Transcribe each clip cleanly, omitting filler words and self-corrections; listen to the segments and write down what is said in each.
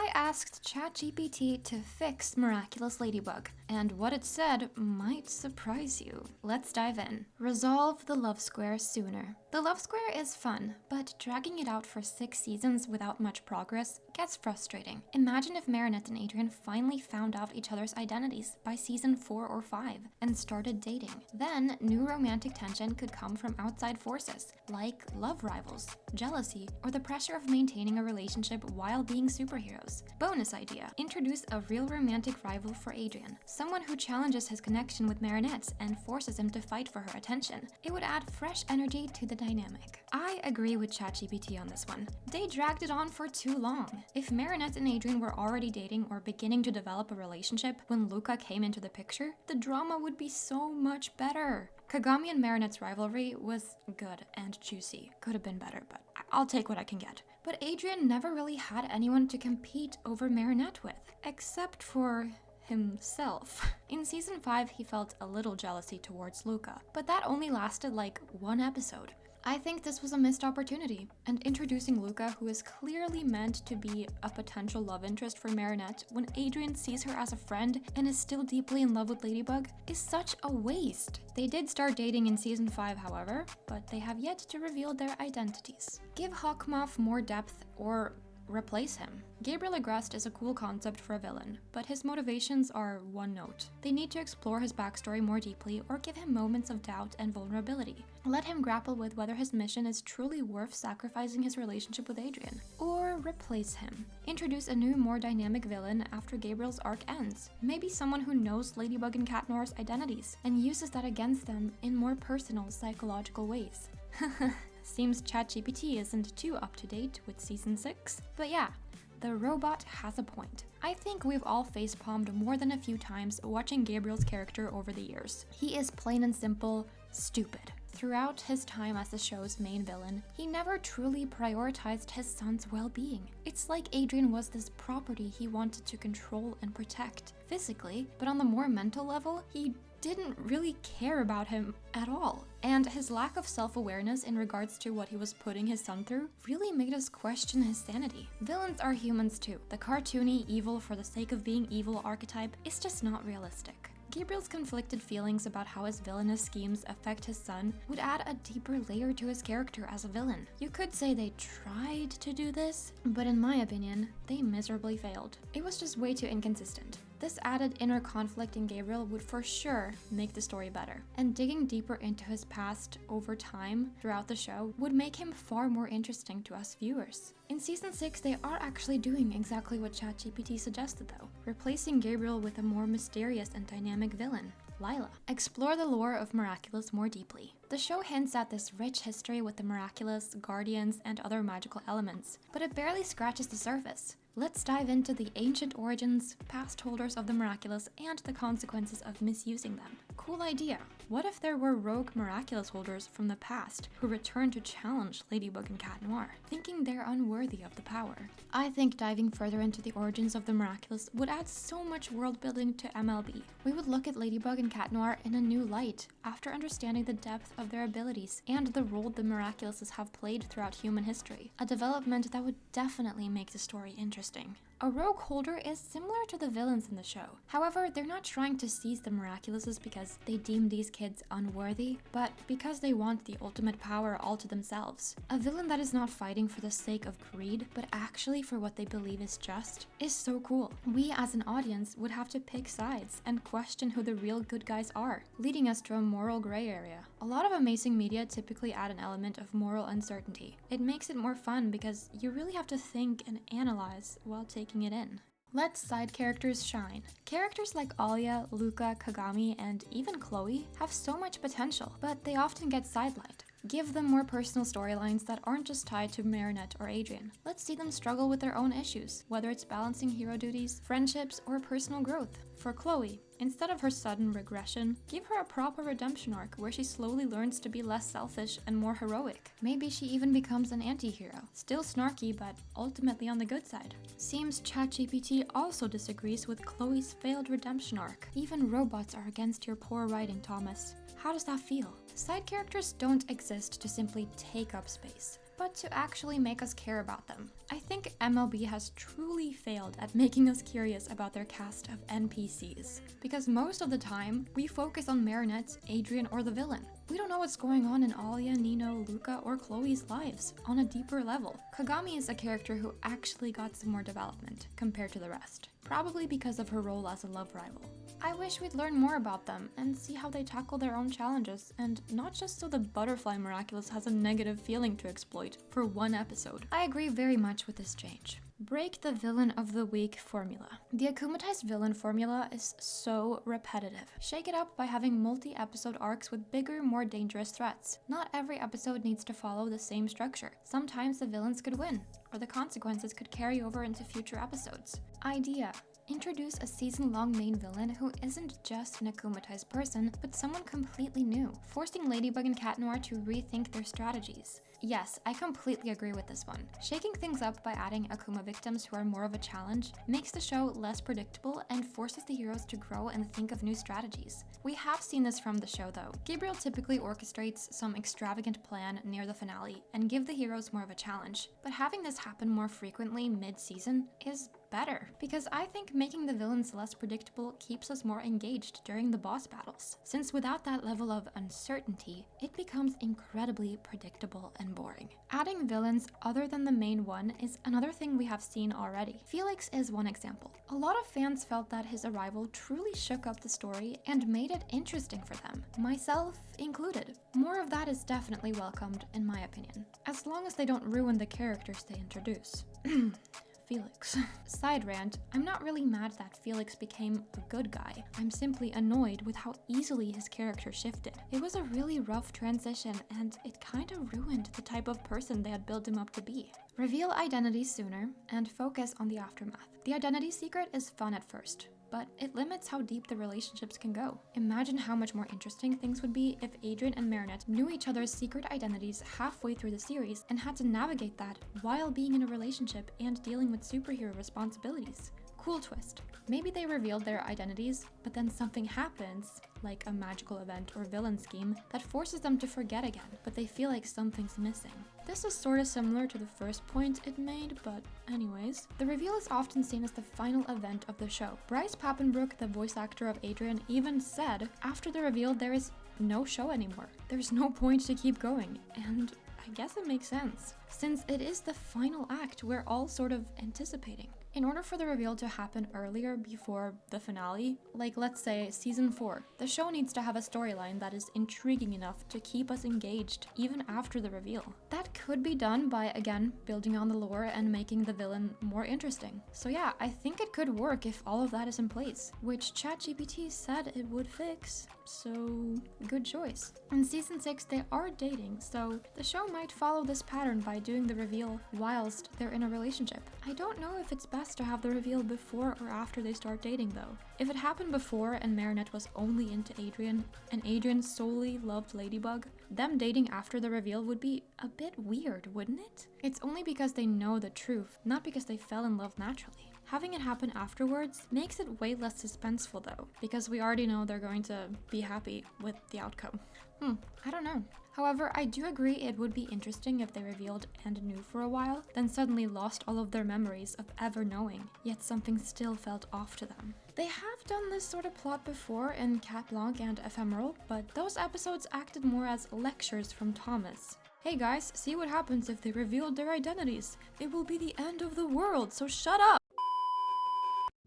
I asked ChatGPT to fix Miraculous Ladybug, and what it said might surprise you. Let's dive in. Resolve the love square sooner. The love square is fun, but dragging it out for 6 seasons without much progress gets frustrating. Imagine if Marinette and Adrien finally found out each other's identities by season 4 or 5 and started dating. Then, new romantic tension could come from outside forces, like love rivals, jealousy, or the pressure of maintaining a relationship while being superheroes. Bonus idea: introduce a real romantic rival for Adrien, someone who challenges his connection with Marinette and forces him to fight for her attention. It would add fresh energy to the dynamic. I agree with ChatGPT on this one. They dragged it on for too long. If Marinette and Adrien were already dating or beginning to develop a relationship when Luca came into the picture, the drama would be so much better. Kagami and Marinette's rivalry was good and juicy. Could have been better, but I'll take what I can get. But Adrien never really had anyone to compete over Marinette with, except for himself. In season 5, he felt a little jealousy towards Luca, but that only lasted like 1 episode. I think this was a missed opportunity, and introducing Luca, who is clearly meant to be a potential love interest for Marinette when Adrien sees her as a friend and is still deeply in love with Ladybug, is such a waste. They did start dating in season 5, however, but they have yet to reveal their identities. Give Hawk Moth more depth or replace him. Gabriel Agreste is a cool concept for a villain, but his motivations are one note. They need to explore his backstory more deeply or give him moments of doubt and vulnerability. Let him grapple with whether his mission is truly worth sacrificing his relationship with Adrien. Or replace him. Introduce a new, more dynamic villain after Gabriel's arc ends. Maybe someone who knows Ladybug and Cat Noir's identities and uses that against them in more personal, psychological ways. Seems ChatGPT isn't too up-to-date with season 6, but yeah, the robot has a point. I think we've all facepalmed more than a few times watching Gabriel's character over the years. He is plain and simple stupid. Throughout his time as the show's main villain, he never truly prioritized his son's well-being. It's like Adrien was this property he wanted to control and protect physically, but on the more mental level, he didn't really care about him at all. And his lack of self-awareness in regards to what he was putting his son through really made us question his sanity. Villains are humans too. The cartoony, evil for the sake of being evil archetype is just not realistic. Gabriel's conflicted feelings about how his villainous schemes affect his son would add a deeper layer to his character as a villain. You could say they tried to do this, but in my opinion, they miserably failed. It was just way too inconsistent. This added inner conflict in Gabriel would for sure make the story better, and digging deeper into his past over time throughout the show would make him far more interesting to us viewers. In season 6, they are actually doing exactly what ChatGPT suggested though, replacing Gabriel with a more mysterious and dynamic villain, Lila. Explore the lore of Miraculous more deeply. The show hints at this rich history with the Miraculous, Guardians, and other magical elements, but it barely scratches the surface. Let's dive into the ancient origins, past holders of the Miraculous, and the consequences of misusing them. Cool idea. What if there were rogue Miraculous holders from the past who returned to challenge Ladybug and Cat Noir, thinking they're unworthy of the power? I think diving further into the origins of the Miraculous would add so much world building to MLB. We would look at Ladybug and Cat Noir in a new light, after understanding the depth of their abilities and the role the Miraculouses have played throughout human history. A development that would definitely make the story interesting. A rogue holder is similar to the villains in the show. However, they're not trying to seize the Miraculouses because they deem these kids unworthy, but because they want the ultimate power all to themselves. A villain that is not fighting for the sake of greed, but actually for what they believe is just, is so cool. We as an audience would have to pick sides and question who the real good guys are, leading us to a moral gray area. A lot of amazing media typically add an element of moral uncertainty. It makes it more fun because you really have to think and analyze while taking it in. Let side characters shine. Characters like Alia, Luca, Kagami, and even Chloe have so much potential, but they often get sidelined. Give them more personal storylines that aren't just tied to Marinette or Adrien. Let's see them struggle with their own issues, whether it's balancing hero duties, friendships, or personal growth. For Chloe, instead of her sudden regression, give her a proper redemption arc where she slowly learns to be less selfish and more heroic. Maybe she even becomes an anti-hero, still snarky but ultimately on the good side. Seems ChatGPT also disagrees with Chloe's failed redemption arc. Even robots are against your poor writing, Thomas. How does that feel? Side characters don't exist to simply take up space. but to actually make us care about them. I think MLB has truly failed at making us curious about their cast of NPCs, because most of the time, we focus on Marinette, Adrien, or the villain. We don't know what's going on in Alia, Nino, Luca, or Chloe's lives on a deeper level. Kagami is a character who actually got some more development compared to the rest, probably because of her role as a love rival. I wish we'd learn more about them and see how they tackle their own challenges, and not just so the butterfly Miraculous has a negative feeling to exploit for one episode. I agree very much with this change. Break the villain of the week formula. The akumatized villain formula is so repetitive. Shake it up by having multi-episode arcs with bigger, more dangerous threats. Not every episode needs to follow the same structure. Sometimes the villains could win, or the consequences could carry over into future episodes. Idea. Introduce a season-long main villain who isn't just an akumatized person, but someone completely new, forcing Ladybug and Cat Noir to rethink their strategies. Yes, I completely agree with this one. Shaking things up by adding Akuma victims who are more of a challenge makes the show less predictable and forces the heroes to grow and think of new strategies. We have seen this from the show though. Gabriel typically orchestrates some extravagant plan near the finale and give the heroes more of a challenge, but having this happen more frequently mid-season is better, because I think making the villains less predictable keeps us more engaged during the boss battles, since without that level of uncertainty, it becomes incredibly predictable and boring. Adding villains other than the main one is another thing we have seen already. Felix is one example. A lot of fans felt that his arrival truly shook up the story and made it interesting for them, myself included. More of that is definitely welcomed, in my opinion, as long as they don't ruin the characters they introduce. Felix. Side rant, I'm not really mad that Felix became a good guy. I'm simply annoyed with how easily his character shifted. It was a really rough transition, and it kinda ruined the type of person they had built him up to be. Reveal identities sooner, and focus on the aftermath. The identity secret is fun at first, but it limits how deep the relationships can go. Imagine how much more interesting things would be if Adrien and Marinette knew each other's secret identities halfway through the series and had to navigate that while being in a relationship and dealing with superhero responsibilities. Cool twist. Maybe they revealed their identities, but then something happens, like a magical event or villain scheme, that forces them to forget again, but they feel like something's missing. This is sorta similar to the first point it made, but anyways. The reveal is often seen as the final event of the show. Bryce Papenbrook, the voice actor of Adrien, even said, after the reveal there is no show anymore. There's no point to keep going, and I guess it makes sense, since it is the final act we're all sort of anticipating. In order for the reveal to happen earlier before the finale, like let's say season 4, the show needs to have a storyline that is intriguing enough to keep us engaged even after the reveal. That could be done by, again, building on the lore and making the villain more interesting. So yeah, I think it could work if all of that is in place, which ChatGPT said it would fix, so good choice. In season 6, they are dating, so the show might follow this pattern by doing the reveal whilst they're in a relationship. I don't know if it's best to have the reveal before or after they start dating though. If it happened before and Marinette was only into Adrien, and Adrien solely loved Ladybug, them dating after the reveal would be a bit weird, wouldn't it? It's only because they know the truth, not because they fell in love naturally. Having it happen afterwards makes it way less suspenseful though, because we already know they're going to be happy with the outcome. I don't know. However, I do agree it would be interesting if they revealed and knew for a while, then suddenly lost all of their memories of ever knowing, yet something still felt off to them. They have done this sort of plot before in Cat Blanc and Ephemeral, but those episodes acted more as lectures from Thomas. Hey guys, see what happens if they revealed their identities. It will be the end of the world, so shut up!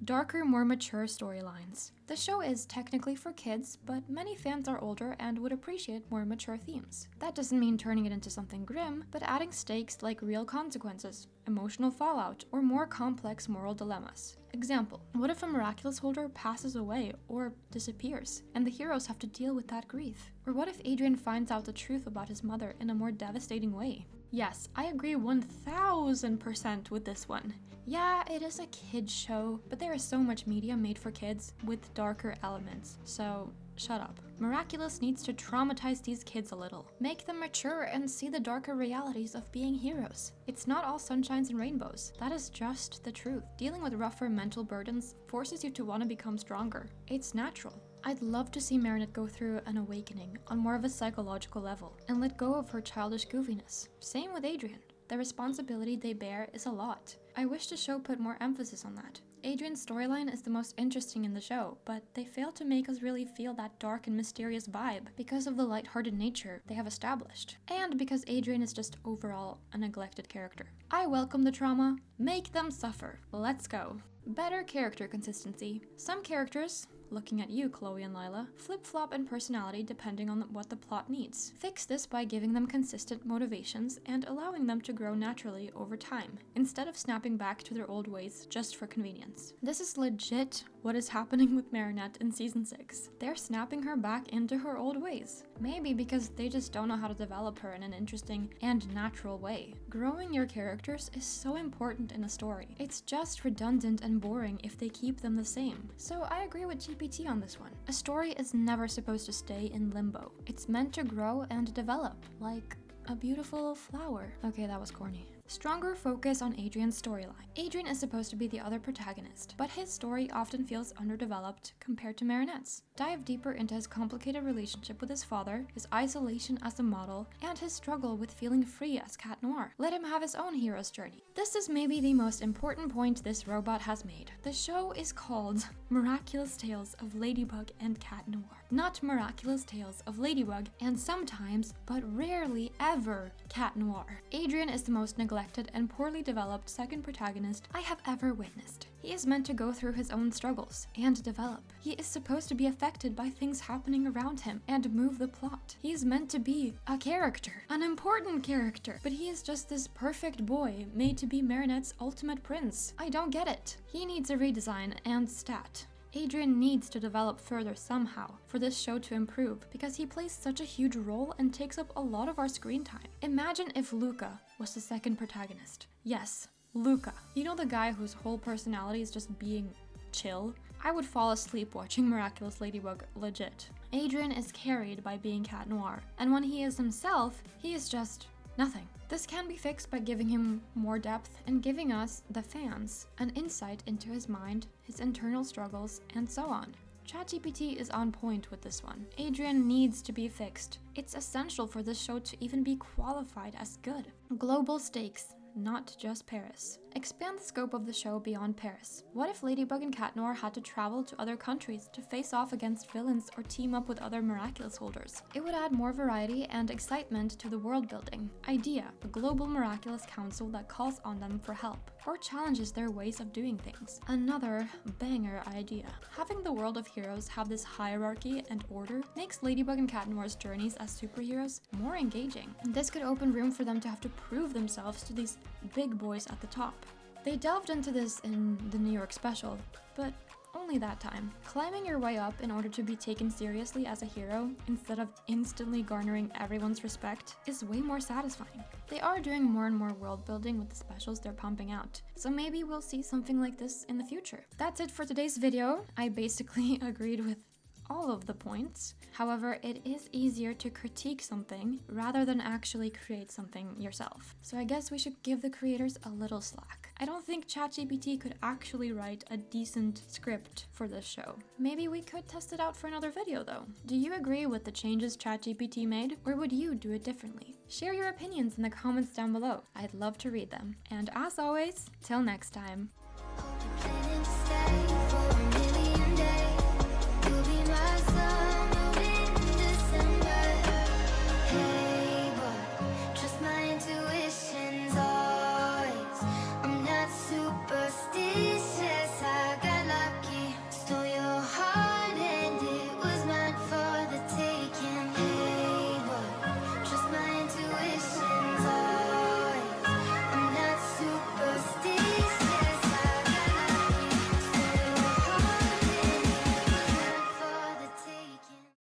Darker, more mature storylines. The show is technically for kids, but many fans are older and would appreciate more mature themes. That doesn't mean turning it into something grim, but adding stakes like real consequences, emotional fallout, or more complex moral dilemmas. Example, what if a Miraculous holder passes away or disappears, and the heroes have to deal with that grief? Or what if Adrien finds out the truth about his mother in a more devastating way? Yes, I agree 1000% with this one. Yeah, it is a kid's show, but there is so much media made for kids with darker elements, so shut up. Miraculous needs to traumatize these kids a little. Make them mature and see the darker realities of being heroes. It's not all sunshines and rainbows. That is just the truth. Dealing with rougher mental burdens forces you to want to become stronger. It's natural. I'd love to see Marinette go through an awakening on more of a psychological level and let go of her childish goofiness. Same with Adrien. The responsibility they bear is a lot. I wish the show put more emphasis on that. Adrien's storyline is the most interesting in the show, but they fail to make us really feel that dark and mysterious vibe because of the lighthearted nature they have established, and because Adrien is just overall a neglected character. I welcome the trauma. Make them suffer. Let's go. Better character consistency. Some characters, looking at you, Chloe and Lila, flip-flop in personality depending on what the plot needs. Fix this by giving them consistent motivations and allowing them to grow naturally over time, instead of snapping back to their old ways just for convenience. This is legit what is happening with Marinette in season 6. They're snapping her back into her old ways. Maybe because they just don't know how to develop her in an interesting and natural way. Growing your characters is so important in a story. It's just redundant and boring if they keep them the same. So I agree with GPT on this one. A story is never supposed to stay in limbo. It's meant to grow and develop, like a beautiful flower. Okay, that was corny. Stronger focus on Adrien's storyline. Adrien is supposed to be the other protagonist, but his story often feels underdeveloped compared to Marinette's. Dive deeper into his complicated relationship with his father, his isolation as a model, and his struggle with feeling free as Cat Noir. Let him have his own hero's journey. This is maybe the most important point this robot has made. The show is called Miraculous Tales of Ladybug and Cat Noir, not Miraculous Tales of Ladybug and sometimes, but rarely ever, Cat Noir. Adrien is the most neglected and poorly developed second protagonist I have ever witnessed. He is meant to go through his own struggles and develop. He is supposed to be affected by things happening around him and move the plot. He is meant to be a character, an important character, but he is just this perfect boy made to be Marinette's ultimate prince. I don't get it. He needs a redesign and stat. Adrien needs to develop further somehow for this show to improve because he plays such a huge role and takes up a lot of our screen time. Imagine if Luca was the second protagonist. Yes, Luca. You know, the guy whose whole personality is just being chill? I would fall asleep watching Miraculous Ladybug, legit. Adrien is carried by being Cat Noir, and when he is himself, he is just nothing. This can be fixed by giving him more depth and giving us, the fans, an insight into his mind, his internal struggles, and so on. ChatGPT is on point with this one. Adrien needs to be fixed. It's essential for this show to even be qualified as good. Global stakes, not just Paris. Expand the scope of the show beyond Paris. What if Ladybug and Cat Noir had to travel to other countries to face off against villains or team up with other Miraculous holders? It would add more variety and excitement to the world building. Idea: a global Miraculous council that calls on them for help or challenges their ways of doing things. Another banger idea. Having the world of heroes have this hierarchy and order makes Ladybug and Cat Noir's journeys as superheroes more engaging. This could open room for them to have to prove themselves to these big boys at the top. They delved into this in the New York special, but only that time. Climbing your way up in order to be taken seriously as a hero, instead of instantly garnering everyone's respect, is way more satisfying. They are doing more and more world building with the specials they're pumping out, so maybe we'll see something like this in the future. That's it for today's video. I basically agreed with all of the points. However, it is easier to critique something rather than actually create something yourself. So I guess we should give the creators a little slack. I don't think ChatGPT could actually write a decent script for this show. Maybe we could test it out for another video though. Do you agree with the changes ChatGPT made, or would you do it differently? Share your opinions in the comments down below. I'd love to read them. And as always, till next time.